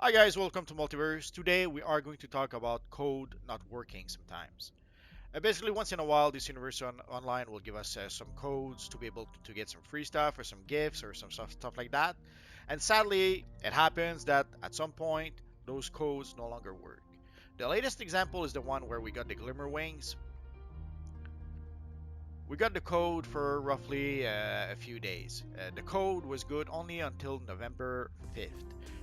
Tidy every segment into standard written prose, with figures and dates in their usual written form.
Hi guys, welcome to Multiverse. Today we are going to talk about code not working sometimes. Basically, once in a while, this universe online will give us some codes to be able to get some free stuff or some gifts or some stuff like that. And sadly, it happens that at some point, those codes no longer work. The latest example is the one where we got the Glimmer Wings. We got the code for roughly a few days. The code was good only until November 5th.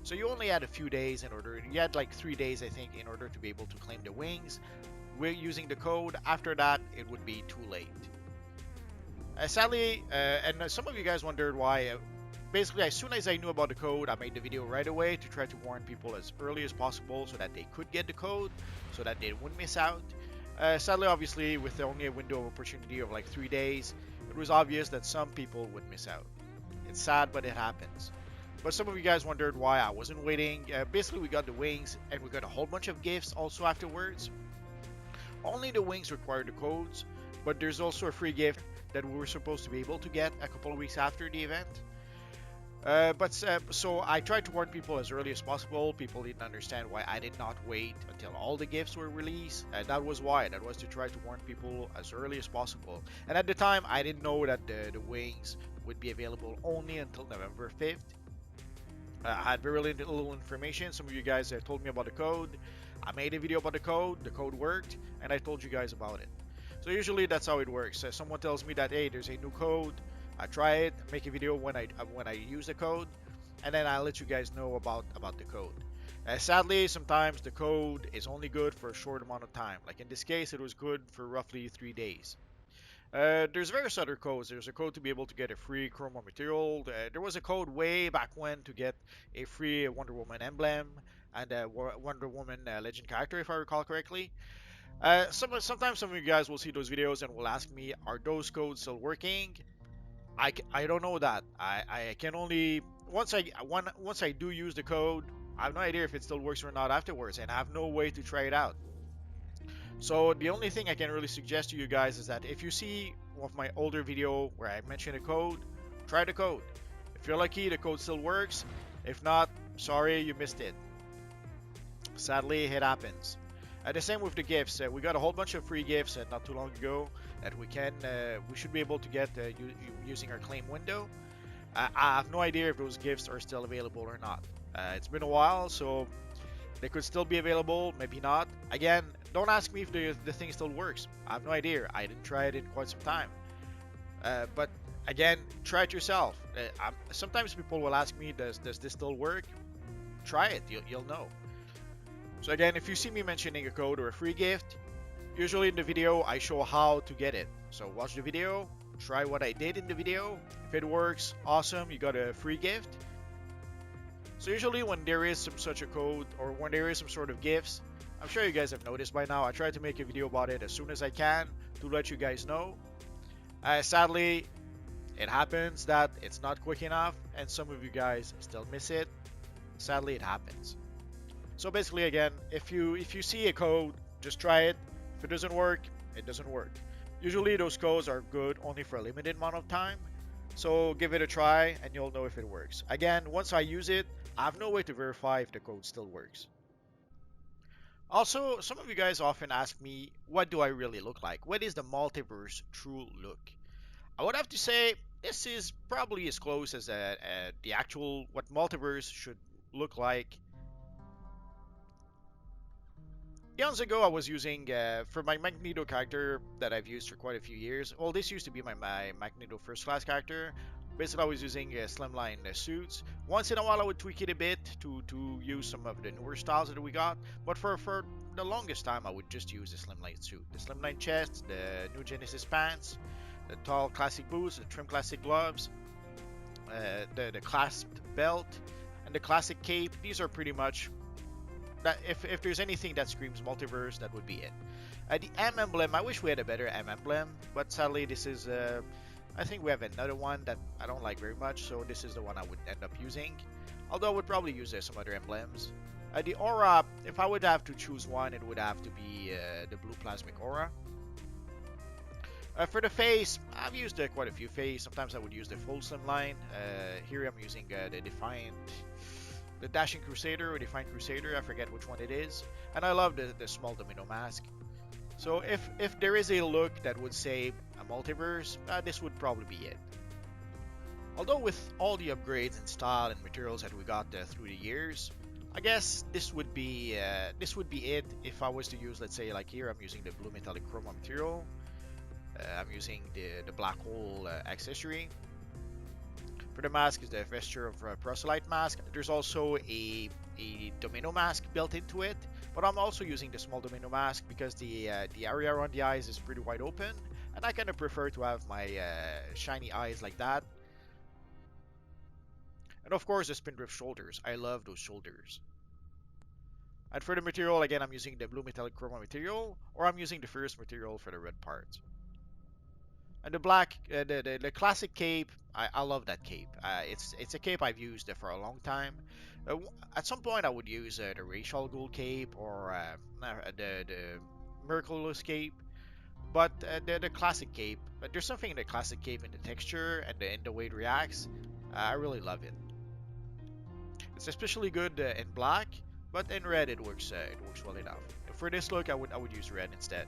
So you only had a few days in order, you had like 3 days, I think, in order to be able to claim the wings. We're using the code. After that, it would be too late. Sadly, and some of you guys wondered why. Basically, as soon as I knew about the code, I made the video right away to try to warn people as early as possible so that they could get the code, so that they wouldn't miss out. Sadly, obviously, with only a window of opportunity of like 3 days, it was obvious that some people would miss out. It's sad, but it happens. But some of you guys wondered why I wasn't waiting. Basically, we got the wings and we got a whole bunch of gifts also afterwards. Only the wings require the codes, but there's also a free gift that we were supposed to be able to get a couple of weeks after the event. So I tried to warn people as early as possible. People didn't understand why I did not wait until all the gifts were released. That was why. That was to try to warn people as early as possible. And at the time, I didn't know that the wings would be available only until November 5th. I had very little information. Some of you guys told me about the code. I made a video about the code worked, and I told you guys about it. So usually that's how it works. Someone tells me that, hey, there's a new code. I try it, make a video when I use the code, and then I'll let you guys know about the code. Sadly, sometimes the code is only good for a short amount of time. Like in this case, it was good for roughly 3 days. There's various other codes. There's a code to be able to get a free chroma material. There was a code way back when to get a free Wonder Woman emblem and a Wonder Woman legend character, if I recall correctly. Sometimes some of you guys will see those videos and will ask me, are those codes still working? I don't know that. I can only once I do use the code, I have no idea if it still works or not afterwards, and I have no way to try it out. So the only thing I can really suggest to you guys is that if you see one of my older video where I mention a code, try the code. If you're lucky, the code still works. If not, sorry, you missed it. Sadly, it happens. The same with the gifts. We got a whole bunch of free gifts not too long ago that we should be able to get using our claim window. I have no idea if those gifts are still available or not. It's been a while, so they could still be available, maybe not. Again, don't ask me if the thing still works. I have no idea. I didn't try it in quite some time. But again, try it yourself. Sometimes people will ask me, does this still work? Try it. You'll know. So again, if you see me mentioning a code or a free gift, usually in the video I show how to get it. So watch the video, try what I did in the video. If it works, awesome, you got a free gift. So usually when there is some such a code or when there is some sort of gifts, I'm sure you guys have noticed by now, I try to make a video about it as soon as I can to let you guys know. Sadly, it happens that it's not quick enough and some of you guys still miss it. Sadly, it happens. So basically, again, if you see a code, just try it. If it doesn't work, it doesn't work. Usually those codes are good only for a limited amount of time. So give it a try and you'll know if it works. Again, once I use it, I have no way to verify if the code still works. Also, some of you guys often ask me, what do I really look like? What is the multiverse true look? I would have to say this is probably as close as the actual what multiverse should look like. Eons ago, I was using, for my Magneto character that I've used for quite a few years. Well, this used to be my Magneto first class character. Basically, I was using slimline suits. Once in a while, I would tweak it a bit to use some of the newer styles that we got. But for the longest time, I would just use the slimline suit. The slimline chest, the new Genesis pants, the tall classic boots, the trim classic gloves, the clasped belt, and the classic cape. These are pretty much that if there's anything that screams multiverse, that would be it. The M emblem, I wish we had a better M emblem, but sadly this is, I think we have another one that I don't like very much, so this is the one I would end up using. Although I would probably use some other emblems. The aura, if I would have to choose one, it would have to be the blue plasmic aura. For the face, I've used quite a few face. Sometimes I would use the full slimline. Here I'm using the Defiant. the Dashing Crusader or Defiant Crusader, I forget which one it is. And I love the small domino mask. So if there is a look that would say a multiverse, this would probably be it. Although with all the upgrades in style and materials that we got through the years, I guess this would be it if I was to use, let's say, like here I'm using the blue metallic chroma material. I'm using the black hole accessory. For the mask is the vesture of proselyte mask. There's also a domino mask built into it, but I'm also using the small domino mask because the area around the eyes is pretty wide open, and I kind of prefer to have my shiny eyes like that. And of course the spindrift shoulders. I love those shoulders. And for the material, again, I'm using the blue metallic chroma material, or I'm using the first material for the red parts. And the black, the classic cape, I love that cape. It's a cape I've used for a long time. At some point, I would use the racial gold cape or the miraculous cape, but the classic cape. But there's something in the classic cape in the texture and in the way it reacts. I really love it. It's especially good in black, but in red it works well enough. For this look, I would use red instead.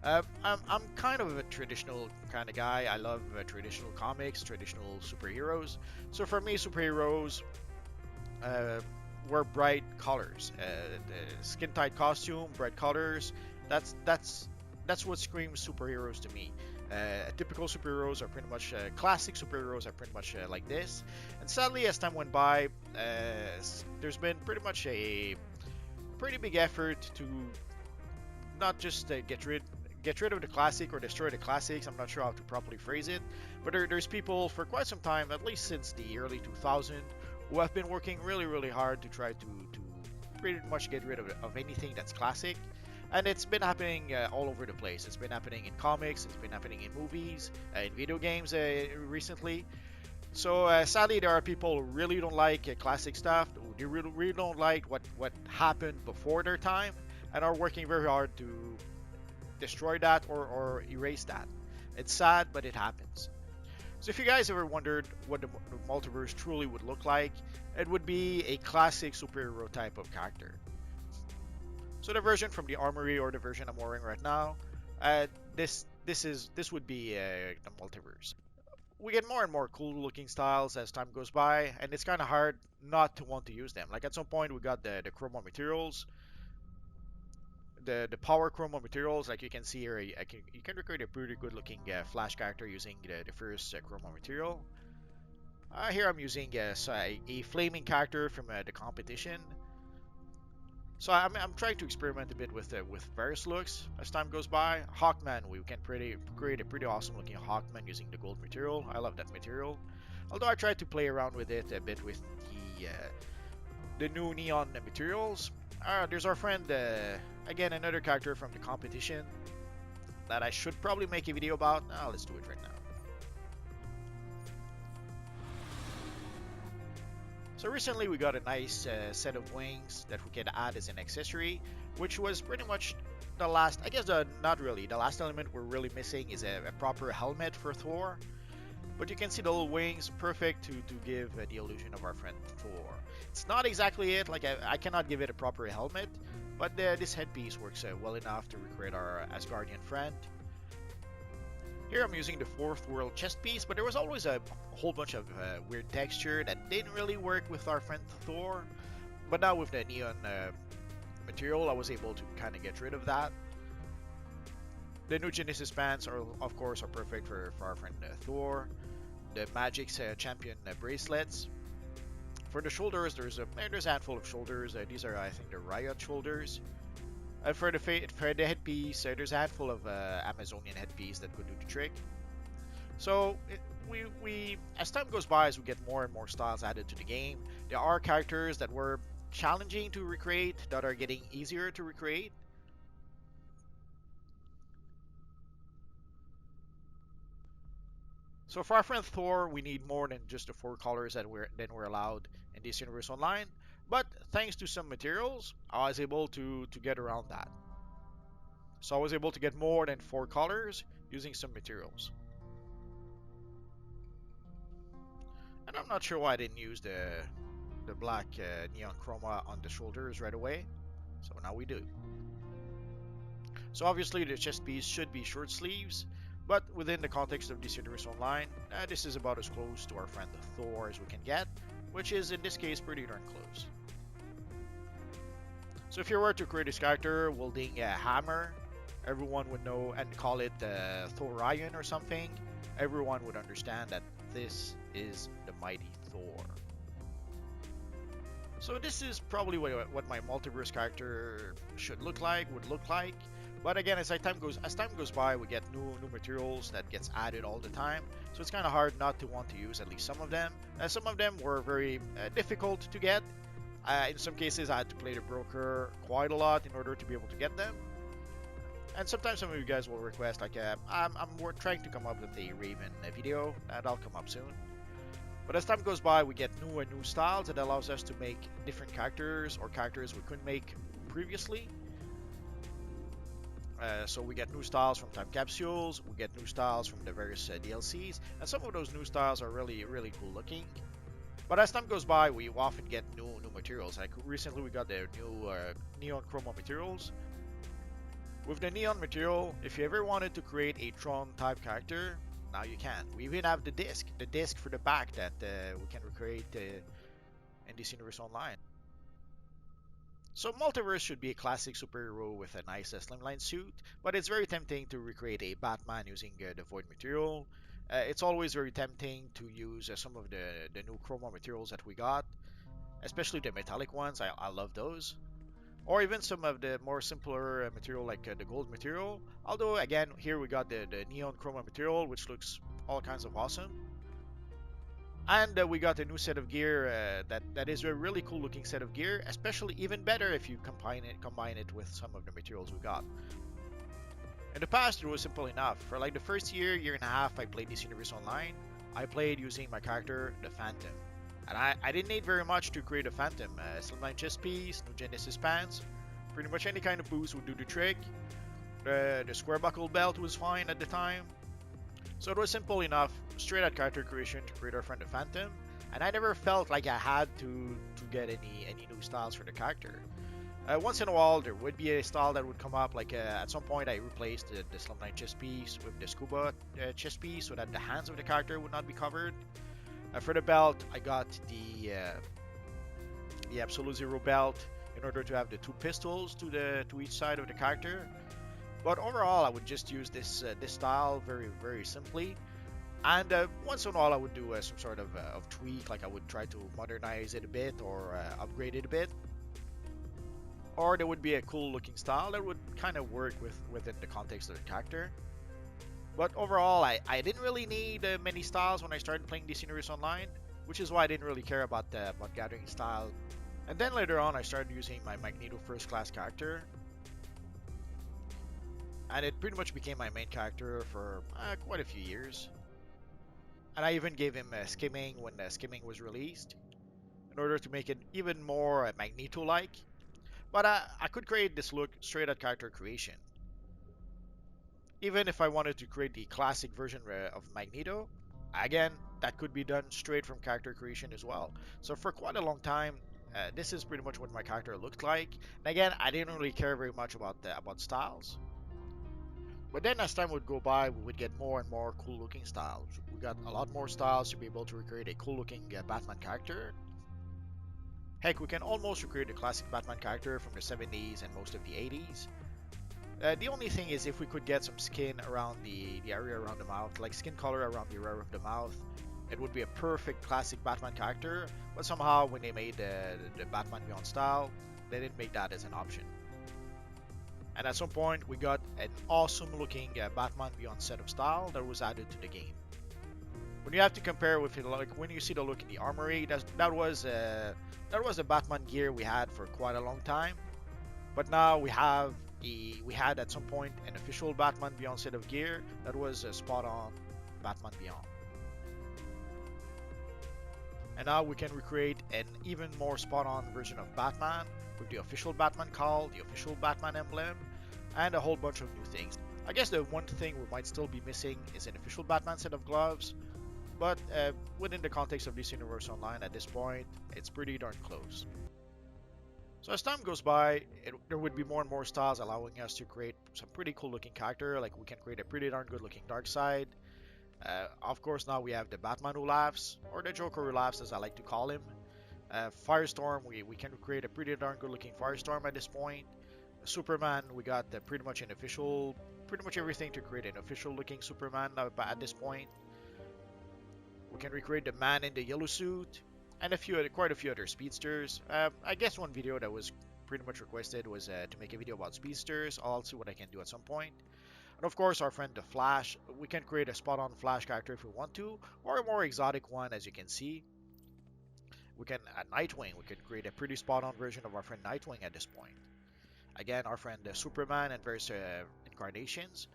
I'm kind of a traditional kind of guy. I love traditional comics, traditional superheroes. So for me, superheroes wear bright colors. The skin-tight costume, bright colors. That's what screams superheroes to me. Typical superheroes are pretty much classic superheroes are pretty much like this. And sadly, as time went by, there's been pretty much a pretty big effort to not just get rid of the classic or destroy the classics. I'm not sure how to properly phrase it, but there's people for quite some time, at least since the early 2000s, who have been working really hard to try to pretty much get rid of anything that's classic. And it's been happening all over the place. It's been happening in comics, it's been happening in movies, in video games recently. So sadly, there are people who really don't like classic stuff. They really don't like what happened before their time, and are working very hard to destroy that or erase that. It's sad, but it happens. So if you guys ever wondered what the multiverse truly would look like, it would be a classic superhero type of character. So the version from the armory, or the version I'm wearing right now, this would be the multiverse. We get more and more cool looking styles as time goes by, and it's kind of hard not to want to use them. Like at some point we got the chroma materials, the power chroma materials. Like you can see here, you can recreate a pretty good looking Flash character using the first chroma material. Here I'm using a flaming character from the competition. So I'm trying to experiment a bit with various looks as time goes by. Hawkman, we can create a pretty awesome looking Hawkman using the gold material. I love that material. Although I tried to play around with it a bit with the new neon materials. There's our friend, again, another character from the competition that I should probably make a video about. Let's do it right now. So recently we got a nice set of wings that we can add as an accessory, which was pretty much the last, I guess not really, the last element we're really missing is a proper helmet for Thor. But you can see the little wings, perfect to give the illusion of our friend Thor. It's not exactly it, like I cannot give it a proper helmet, but this headpiece works well enough to recreate our Asgardian friend. Here I'm using the fourth world chest piece, but there was always a whole bunch of weird texture that didn't really work with our friend Thor. But now with the neon material, I was able to kind of get rid of that. The new Genesis pants are, of course, perfect for our friend Thor. The Magic's champion bracelets. For the shoulders, there's a handful of shoulders. These are, I think, the Riot shoulders. For the headpiece, there's a handful of Amazonian headpiece that could do the trick. So we as time goes by, as we get more and more styles added to the game, there are characters that were challenging to recreate that are getting easier to recreate. So for our friend Thor, we need more than just the 4 colors that we're allowed in this universe online. But thanks to some materials, I was able to get around that. So I was able to get more than 4 colors using some materials. And I'm not sure why I didn't use the the black neon chroma on the shoulders right away. So now we do. So obviously the chest piece should be short sleeves, but within the context of DC Universe Online, this is about as close to our friend Thor as we can get, which is in this case pretty darn close. So if you were to create this character wielding a hammer, everyone would know and call it Thorion or something. Everyone would understand that this is the mighty Thor. So this is probably what my multiverse character should look like, would look like. But again, as time goes by, we get new materials that gets added all the time. So it's kind of hard not to want to use at least some of them. Some of them were very difficult to get. In some cases, I had to play the broker quite a lot in order to be able to get them. And sometimes some of you guys will request, like, we're trying to come up with a Raven video, and I'll come up soon. But as time goes by, we get new and new styles that allows us to make different characters or characters we couldn't make previously. So we get new styles from time capsules, we get new styles from the various DLCs, and some of those new styles are really, really cool looking. But as time goes by, we often get new materials. Like recently, we got the new neon chroma materials. With the neon material, if you ever wanted to create a Tron type character, now you can. We even have the disc for the back that we can recreate in DC Universe Online. So Multiverse should be a classic superhero with a nice slimline suit, but it's very tempting to recreate a Batman using the Void material. It's always very tempting to use some of the new chroma materials that we got, especially the metallic ones. I love those. Or even some of the more simpler material like the gold material. Although again, here we got the neon chroma material, which looks all kinds of awesome. And we got a new set of gear that is a really cool looking set of gear, especially even better if you combine it with some of the materials we got. In the past, it was simple enough. For like the first year and a half I played DC Universe Online, I played using my character, the Phantom. And I didn't need very much to create a Phantom. Slimline chest piece, new Genesis pants, pretty much any kind of boost would do the trick. The square buckle belt was fine at the time. So it was simple enough, straight out character creation to create our friend the Phantom, and I never felt like I had to get any new styles for the character. Once in a while there would be a style that would come up, like at some point I replaced the slimline chest piece with the scuba chest piece so that the hands of the character would not be covered. For the belt, I got the Absolute Zero belt in order to have the two pistols to each side of the character. But overall, I would just use this style very simply. And once in a while, I would do some sort of tweak, like I would try to modernize it a bit or upgrade it a bit. Or there would be a cool looking style that would kind of work within the context of the character. But overall, I didn't really need many styles when I started playing DC Universe Online, which is why I didn't really care about gathering style. And then later on, I started using my Magneto First Class character. And it pretty much became my main character for quite a few years. And I even gave him skimming when skimming was released, in order to make it even more Magneto-like. But I could create this look straight at character creation. Even if I wanted to create the classic version of Magneto, again, that could be done straight from character creation as well. So for quite a long time, this is pretty much what my character looked like. And again, I didn't really care very much about styles. But then as time would go by, we would get more and more cool looking styles. We got a lot more styles to be able to recreate a cool looking Batman character. Heck, we can almost recreate a classic Batman character from the 70s and most of the 80s. The only thing is if we could get some skin around the area around the mouth, like skin color around the area of the mouth, it would be a perfect classic Batman character. But somehow when they made the Batman Beyond style, they didn't make that as an option. And at some point, we got an awesome looking Batman Beyond set of style that was added to the game. When you have to compare with it, like when you see the look in the armory, that was the Batman gear we had for quite a long time. But now we had at some point an official Batman Beyond set of gear that was spot on Batman Beyond. And now we can recreate an even more spot on version of Batman with the official Batman call, the official Batman emblem, and a whole bunch of new things. I guess the one thing we might still be missing is an official Batman set of gloves, but within the context of this universe online at this point, it's pretty darn close. So as time goes by, there would be more and more styles allowing us to create some pretty cool looking character. Like we can create a pretty darn good looking dark side. Of course, now we have the Batman who laughs, or the Joker who laughs, as I like to call him. Firestorm, we can create a pretty darn good looking Firestorm at this point. Superman, we got pretty much pretty much everything to create an official looking Superman at this point. We can recreate the man in the yellow suit, and quite a few other speedsters. I guess one video that was pretty much requested was to make a video about speedsters. I'll see what I can do at some point. And of course, our friend the Flash. We can create a spot-on Flash character if we want to, or a more exotic one, as you can see. We can Nightwing. We can create a pretty spot-on version of our friend Nightwing at this point. Again, our friend Superman and various incarnations.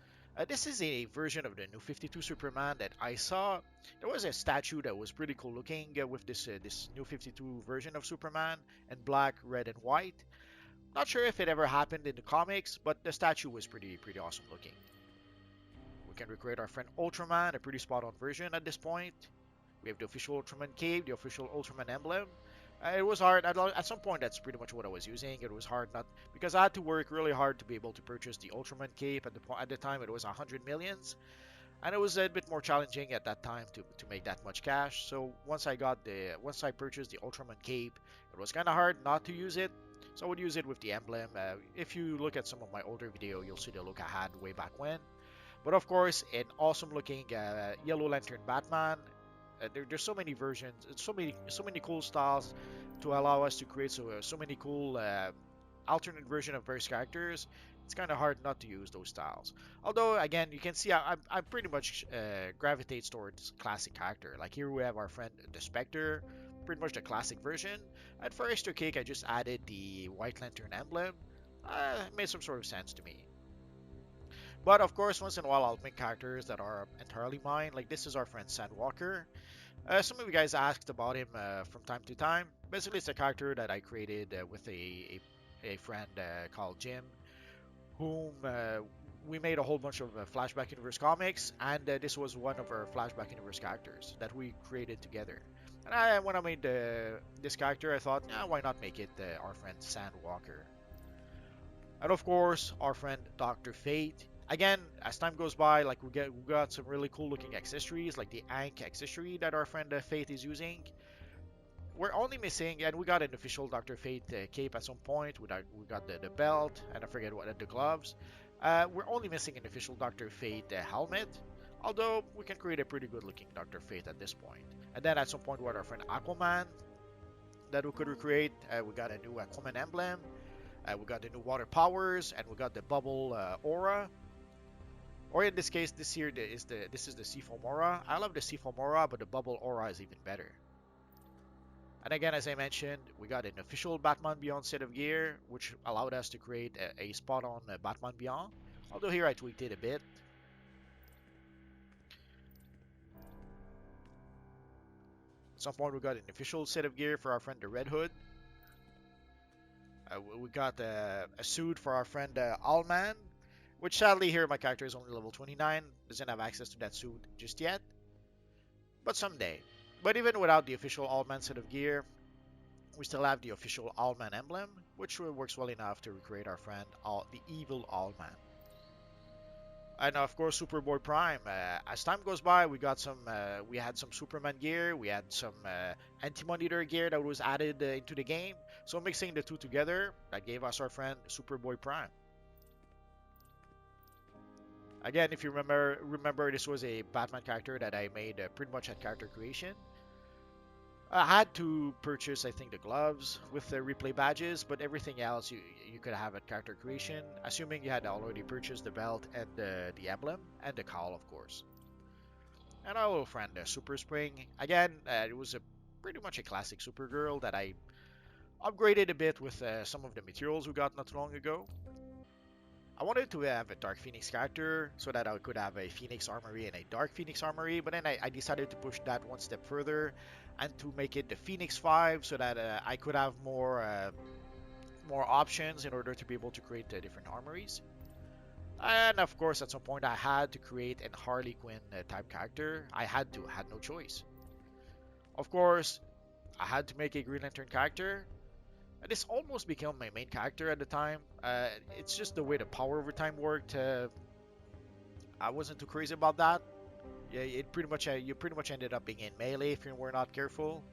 This is a version of the New 52 Superman that I saw. There was a statue that was pretty cool looking with this New 52 version of Superman in black, red, and white. Not sure if it ever happened in the comics, but the statue was pretty awesome looking. We can recreate our friend Ultraman, a pretty spot-on version at this point. We have the official Ultraman cape, the official Ultraman emblem. It was hard at some point. That's pretty much what I was using. It was hard not because I had to work really hard to be able to purchase the Ultraman cape. At the time, it was 100 millions, and it was a bit more challenging at that time to make that much cash. So once I purchased the Ultraman cape, it was kind of hard not to use it. So I would use it with the emblem. If you look at some of my older video, you'll see the look I had way back when. But of course, an awesome looking Yellow Lantern Batman. There's so many versions, so many cool styles to allow us to create so many cool alternate version of various characters. It's kind of hard not to use those styles. Although again, you can see I pretty much gravitates towards classic character. Like here we have our friend the Specter, pretty much the classic version. And for extra kick, I just added the White Lantern emblem. It made some sort of sense to me. But of course, once in a while, I'll make characters that are entirely mine. Like this is our friend Sandwalker. Some of you guys asked about him from time to time. Basically, it's a character that I created with a friend called Jim, whom we made a whole bunch of Flashback Universe comics, and this was one of our Flashback Universe characters that we created together. And when I made this character, I thought, why not make it our friend Sandwalker? And of course, our friend Dr. Fate. Again, as time goes by, like we got some really cool looking accessories, like the Ankh accessory that our friend Fate is using. We're only missing, and we got an official Dr. Fate cape at some point. We got the belt, and I forget what the gloves. We're only missing an official Dr. Fate helmet, although we can create a pretty good looking Dr. Fate at this point. And then at some point, we got our friend Aquaman that we could recreate. We got a new Aquaman emblem. We got the new water powers, and we got the bubble aura. Or in this case, this is the Seafoam aura. I love the Seafoam aura, but the bubble aura is even better. And again, as I mentioned, we got an official Batman Beyond set of gear, which allowed us to create a spot-on Batman Beyond. Although here I tweaked it a bit. At some point, we got an official set of gear for our friend the Red Hood. We got a suit for our friend Allman, which sadly here my character is only level 29, doesn't have access to that suit just yet, but someday. But even without the official Allman set of gear, we still have the official Allman emblem, which works well enough to recreate our friend the evil Allman. And of course, Superboy Prime. As time goes by, we had some Superman gear, we had some Anti-Monitor gear that was added into the game. So mixing the two together, that gave us our friend Superboy Prime. Again, if you remember this was a Batman character that I made pretty much at character creation. I had to purchase, I think, the gloves with the replay badges, but everything else you could have at character creation, assuming you had already purchased the belt and the emblem and the cowl, of course. And our little friend, Super Spring. Again, it was pretty much a classic Supergirl that I upgraded a bit with some of the materials we got not too long ago. I wanted to have a Dark Phoenix character so that I could have a Phoenix Armory and a Dark Phoenix Armory, but then I decided to push that one step further and to make it the Phoenix 5 so that I could have more options in order to be able to create different armories. And of course, at some point, I had to create an Harley Quinn type character. I had no choice. Of course, I had to make a Green Lantern character, and this almost became my main character at the time. It's just the way the power over time worked. I wasn't too crazy about that. Yeah, it pretty much you pretty much ended up being in melee if you were not careful.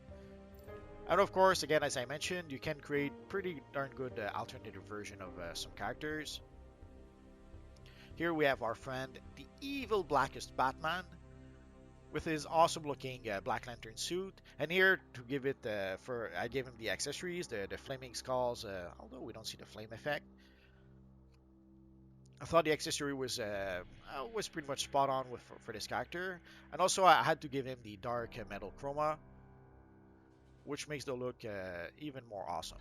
And of course, again, as I mentioned, you can create pretty darn good alternative version of some characters. Here we have our friend, the evil blackest Batman, with his awesome looking Black Lantern suit. And here to give it I gave him the accessories, the flaming skulls, although we don't see the flame effect. I thought the accessory was pretty much spot on for this character. And also I had to give him the dark metal chroma, which makes the look even more awesome.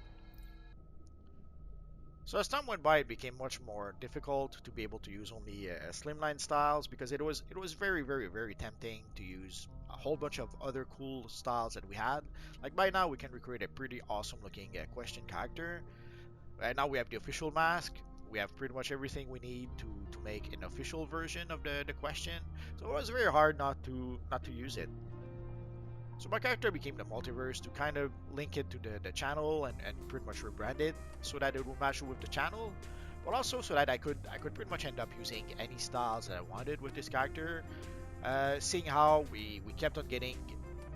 So as time went by, it became much more difficult to be able to use only slimline styles, because it was very tempting to use a whole bunch of other cool styles that we had. Like by now we can recreate a pretty awesome looking question character. Right now we have the official mask. We have pretty much everything we need to make an official version of the question. So it was very hard not to use it. So my character became the Multiverse to kind of link it to the channel and pretty much rebrand it so that it would match with the channel, but also so that I could pretty much end up using any styles that I wanted with this character. Seeing how we kept on getting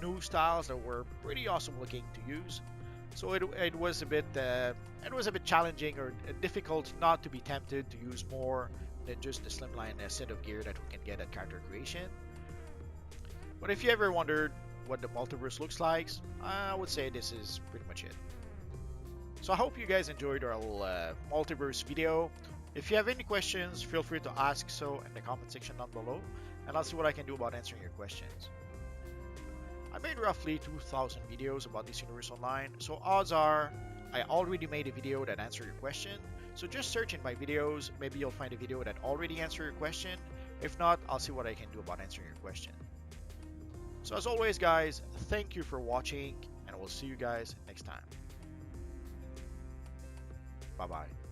new styles that were pretty awesome looking to use, so it was a bit challenging or difficult not to be tempted to use more than just the slimline set of gear that we can get at character creation. But if you ever wondered what the multiverse looks like, I would say this is pretty much it. So I hope you guys enjoyed our little multiverse video. If you have any questions, feel free to ask so in the comment section down below, and I'll see what I can do about answering your questions. I made roughly 2,000 videos about this universe online, so odds are I already made a video that answered your question. So just search in my videos, maybe you'll find a video that already answered your question. If not, I'll see what I can do about answering your question. So as always guys, thank you for watching, and we'll see you guys next time. Bye bye.